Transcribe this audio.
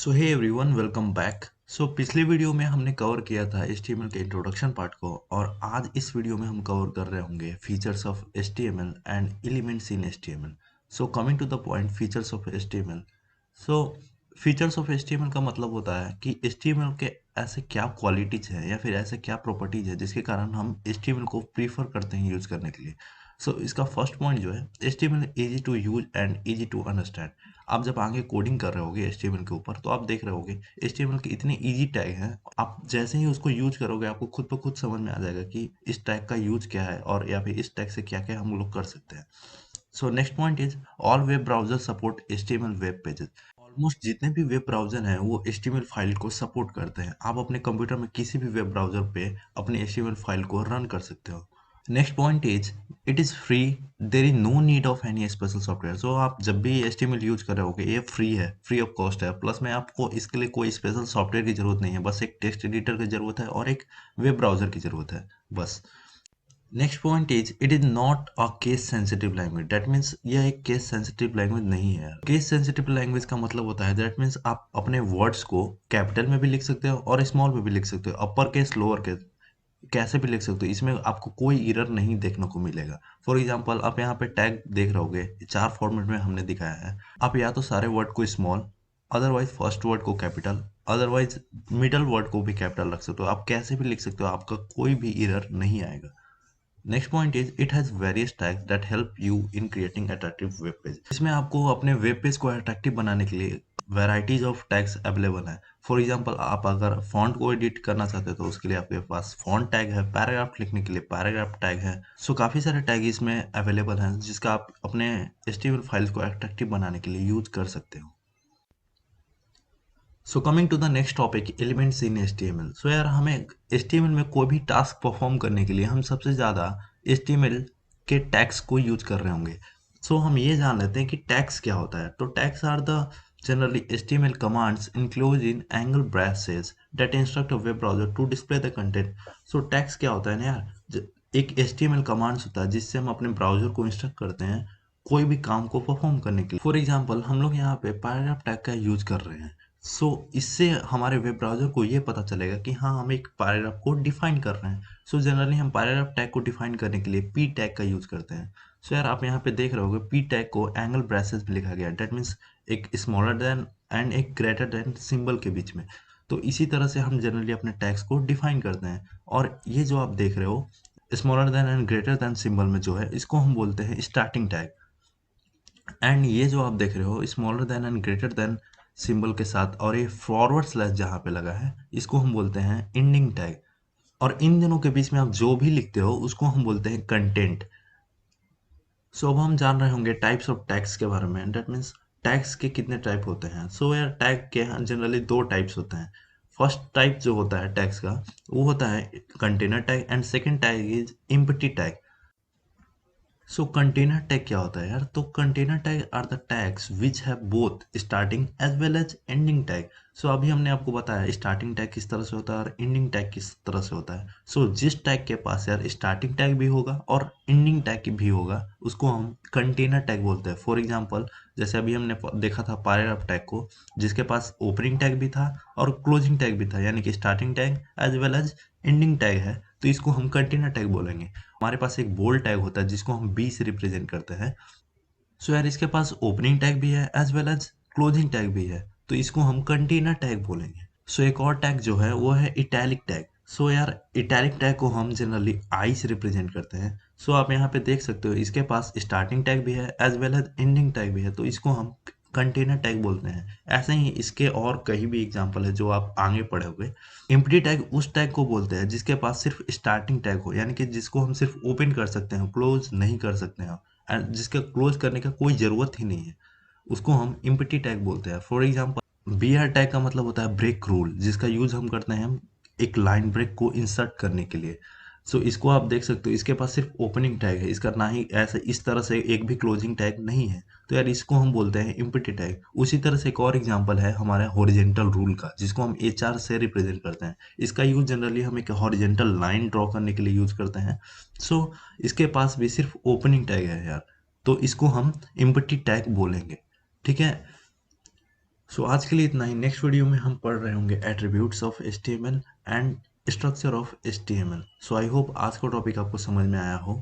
सो hey everyone welcome back. पिछले video में हमने कवर किया था HTML के इंट्रोडक्शन पार्ट को और आज इस वीडियो में हम कवर कर रहे होंगे features of HTML and elements in HTML। Coming to the point, features of HTML। So features of HTML का मतलब होता है कि HTML के ऐसे क्या क्वालिटीज हैं या फिर ऐसे क्या प्रॉपर्टीज है जिसके कारण हम HTML को प्रीफर करते हैं यूज करने के लिए। इसका फर्स्ट पॉइंट जो है, HTML easy to use and easy to understand. आप जब आगे कोडिंग कर रहे होगे HTML के ऊपर तो आप देख रहे होगे HTML के इतने इजी टैग हैं, आप जैसे ही उसको यूज करोगे आपको खुद ब खुद समझ में आ जाएगा कि इस टैग का यूज क्या है और या फिर इस टैग से क्या क्या हम लोग कर सकते हैं। Next point is all web browser support HTML web pages. Almost जितने भी वेब ब्राउजर हैं वो HTML फाइल को सपोर्ट करते हैं। आप अपने कंप्यूटर में किसी भी वेब ब्राउजर पे अपने HTML फाइल को रन कर सकते हो। Next point is it is free, there is no need of any special software. आप जब भी HTML यूज कर रहे होगे ये फ्री है, फ्री ऑफ कॉस्ट है। प्लस में आपको इसके लिए कोई स्पेशल सॉफ्टवेयर की जरूरत नहीं है, बस एक टेक्स्ट एडिटर की जरूरत है और एक वेब ब्राउजर की जरूरत है बस। Next point is it is not a case sensitive language. That means यह एक केस सेंसिटिव लैंग्वेज नहीं है। केस सेंसिटिव लैंग्वेज का मतलब होता है दैट मीन्स आप अपने वर्ड्स को कैपिटल में भी लिख सकते हो और स्मॉल में भी लिख सकते हो, अपर केस लोअर केस कैसे भी लिख सकते हो। इसमें आपको कोई एरर नहीं देखने को मिलेगा। फॉर एग्जांपल आप यहाँ पे टैग देख रहे होगे, चार फॉर्मेट में हमने दिखाया है। आप या तो सारे वर्ड को स्मॉल, अदरवाइज फर्स्ट वर्ड को कैपिटल, अदरवाइज मिडल वर्ड को भी कैपिटल रख सकते हो। आप कैसे भी लिख सकते हो, आपका कोई भी एरर नहीं आएगा। Next point is it has various tags that help you in creating attractive web page. इसमें आपको अपने वेब पेज को अट्रैक्टिव बनाने के लिए वैराइटीज ऑफ टैग्स अवेलेबल है। फॉर एग्जांपल आप अगर फॉन्ट को एडिट करना चाहते हो तो उसके लिए आपके पास फॉन्ट टैग है, पैराग्राफ लिखने के लिए पैराग्राफ टैग है। काफी सारे टैग इसमें अवेलेबल हैं जिसका आप अपने HTML फाइल्स को अट्रैक्टिव बनाने के लिए यूज कर सकते हो। Coming to the next topic, elements in HTML। यार हमें HTML में कोई भी टास्क परफॉर्म करने के लिए हम सबसे ज़्यादा HTML के टैग्स को यूज कर रहे होंगे। हम ये जान लेते हैं कि टैग्स क्या होता है। तो tags are the generally HTML commands included in angle brasses that instruct a web browser to display the content। Tags क्या होता है ना यार, एक HTML कमांड्स होता है जिससे हम अपने ब्राउजर को इंस्ट्रक्ट करते हैं कोई भी काम को परफॉर्म करने के लिए। फॉर एग्जाम्पल हम लोग यहाँ पे पैराग्राफ टैग का यूज कर रहे हैं। इससे हमारे वेब ब्राउज़र को ये पता चलेगा कि हाँ, हम एक पैराग्राफ को डिफाइन कर रहे हैं। जनरली हम पैराग्राफ टैग को डिफाइन करने के लिए पी टैग का यूज़ करते हैं। यार आप यहाँ पे देख रहे होगे पी टैग को एंगल ब्रेसेस में लिखा गया है। दैट मीन्स एक स्मॉलर देन एंड एक ग्रेटर देन सिंबल के बीच में। इसी तरह से हम जनरली अपने टैग्स को डिफाइन करते हैं। और ये जो आप देख रहे हो smaller than and greater than symbol में जो है, इसको हम बोलते हैं स्टार्टिंग टैग। एंड ये जो आप देख रहे हो smaller than and greater than symbol के साथ और ये फॉरवर्ड स्लैश जहाँ पे लगा है, इसको हम बोलते हैं एंडिंग टैग। और इन दोनों के बीच में आप जो भी लिखते हो उसको हम बोलते हैं कंटेंट। अब हम जान रहे होंगे टाइप्स ऑफ टैग्स के बारे में। दैट मीन्स टैग्स के कितने टाइप होते हैं। यार टैग के जनरली दो टाइप्स होते हैं। फर्स्ट टाइप जो होता है टैग्स का वो होता है container tag and second tag is empty tag. Container tag क्या होता है यार? तो container tag are the tags which have both starting as well as ending tag. अभी हमने आपको बताया स्टार्टिंग टैग किस तरह से होता है और एंडिंग टैग किस तरह से होता है। जिस टैग के पास यार स्टार्टिंग टैग भी होगा और एंडिंग टैग भी होगा उसको हम कंटेनर टैग बोलते हैं। फॉर एग्जाम्पल जैसे अभी हमने देखा था पैराग्राफ टैग को, जिसके पास ओपनिंग टैग भी था और क्लोजिंग टैग भी था, यानी कि starting tag as well as ending tag है, तो इसको हम कंटेनर टैग बोलेंगे। हमारे पास एक बोल्ड टैग होता है जिसको हम बी से रिप्रेजेंट करते हैं। यार इसके पास ओपनिंग टैग भी है as well as closing tag भी है, तो इसको हम कंटेनर टैग बोलेंगे। एक और टैग जो है वो है इटैलिक टैग। यार इटैलिक टैग को हम जनरली आई से रिप्रेजेंट करते हैं। आप यहाँ पे देख सकते हो इसके पास स्टार्टिंग टैग भी है as well as ending tag भी है, तो इसको हम कंटेनर टैग बोलते हैं। ऐसे ही इसके और कहीं भी एग्जांपल है जो आप आगे पढ़े हुए। एम्प्टी टैग उस टैग को बोलते हैं जिसके पास सिर्फ स्टार्टिंग टैग हो, यानी कि जिसको हम सिर्फ ओपन कर सकते हैं, क्लोज नहीं कर सकते हैं, एंड जिसका क्लोज करने का कोई ज़रूरत ही नहीं है, उसको हम एम्प्टी टैग बोलते हैं। फॉर एग्जांपल बीआर टैग का मतलब होता है ब्रेक रूल, जिसका यूज़ हम करते हैं हम एक लाइन ब्रेक को इंसर्ट करने के लिए। इसको आप देख सकते हो इसके पास सिर्फ ओपनिंग टैग है, इसका ना ही ऐसे इस तरह से एक भी क्लोजिंग टैग नहीं है, तो यार इसको हम बोलते हैं एम्प्टी टैग। उसी तरह से एक और एग्जांपल है हमारे हॉरिजेंटल रूल का, जिसको हम HR से रिप्रेजेंट करते हैं। इसका यूज जनरली हम एक हॉरिजेंटल लाइन ड्रॉ करने के लिए यूज करते हैं। इसके पास भी सिर्फ ओपनिंग टैग है यार, तो इसको हम एम्प्टी टैग बोलेंगे। ठीक है। सो आज के लिए इतना ही। नेक्स्ट वीडियो में हम पढ़ रहे होंगे attributes of HTML and structure of HTML। So I hope आज का टॉपिक आपको समझ में आया हो।